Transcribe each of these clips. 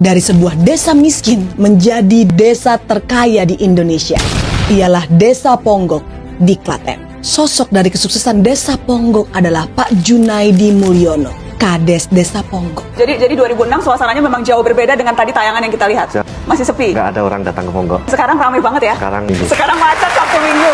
dari sebuah desa miskin menjadi desa terkaya di Indonesia. Ialah Desa Ponggok di Klaten. Sosok dari kesuksesan Desa Ponggok adalah Pak Junaidi Mulyono, Kades Desa Ponggok. Jadi 2006 suasananya memang jauh berbeda dengan tadi tayangan yang kita lihat. Masih sepi. Nggak ada orang datang ke Ponggok. Sekarang ramai banget ya. Sekarang macet Sabtu Minggu.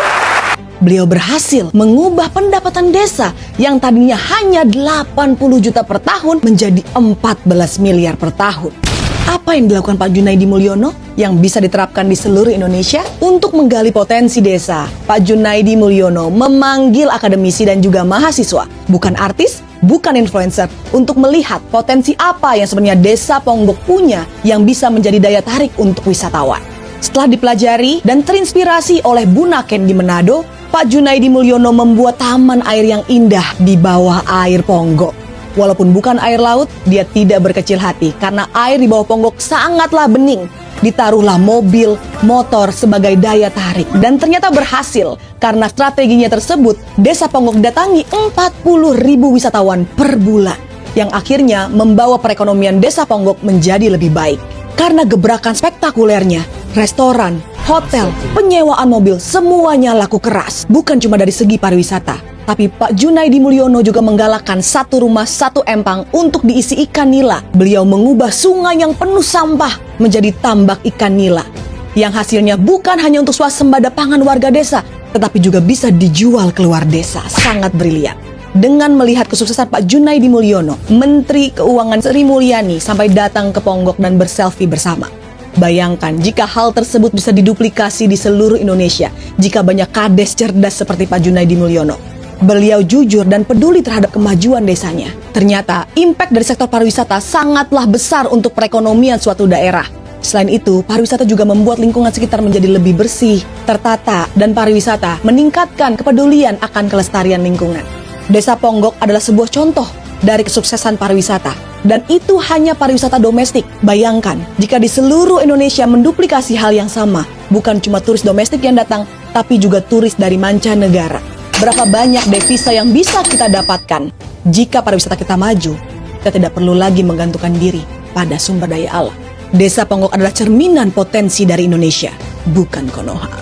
Beliau berhasil mengubah pendapatan desa yang tadinya hanya 80 juta per tahun menjadi 14 miliar per tahun. Apa yang dilakukan Pak Junaidi Mulyono yang bisa diterapkan di seluruh Indonesia? Untuk menggali potensi desa, Pak Junaidi Mulyono memanggil akademisi dan juga mahasiswa, bukan artis, bukan influencer, untuk melihat potensi apa yang sebenarnya Desa Ponggok punya yang bisa menjadi daya tarik untuk wisatawan. Setelah dipelajari dan terinspirasi oleh Bunaken di Manado, Pak Junaidi Mulyono membuat taman air yang indah di bawah air Ponggok. Walaupun bukan air laut, dia tidak berkecil hati karena air di bawah Ponggok sangatlah bening. Ditaruhlah mobil, motor sebagai daya tarik. Dan ternyata berhasil karena strateginya tersebut, Desa Ponggok datangi 40.000 wisatawan per bulan. Yang akhirnya membawa perekonomian Desa Ponggok menjadi lebih baik. Karena gebrakan spektakulernya, restoran, hotel, penyewaan mobil, semuanya laku keras. Bukan cuma dari segi pariwisata, tapi Pak Junaidi Mulyono juga menggalakkan satu rumah satu empang untuk diisi ikan nila. Beliau mengubah sungai yang penuh sampah menjadi tambak ikan nila. Yang hasilnya bukan hanya untuk swasembada pangan warga desa, tetapi juga bisa dijual keluar desa. Sangat brilian. Dengan melihat kesuksesan Pak Junaidi Mulyono, Menteri Keuangan Sri Mulyani sampai datang ke Ponggok dan berselfie bersama. Bayangkan jika hal tersebut bisa diduplikasi di seluruh Indonesia, jika banyak kades cerdas seperti Pak Junaidi Mulyono. Beliau jujur dan peduli terhadap kemajuan desanya. Ternyata, impact dari sektor pariwisata sangatlah besar untuk perekonomian suatu daerah. Selain itu, pariwisata juga membuat lingkungan sekitar menjadi lebih bersih, tertata, dan pariwisata meningkatkan kepedulian akan kelestarian lingkungan. Desa Ponggok adalah sebuah contoh dari kesuksesan pariwisata. Dan itu hanya pariwisata domestik. Bayangkan, jika di seluruh Indonesia menduplikasi hal yang sama, bukan cuma turis domestik yang datang, tapi juga turis dari mancanegara. Berapa banyak devisa yang bisa kita dapatkan jika pariwisata kita maju, kita tidak perlu lagi menggantungkan diri pada sumber daya alam. Desa Ponggok adalah cerminan potensi dari Indonesia, bukan Konoha.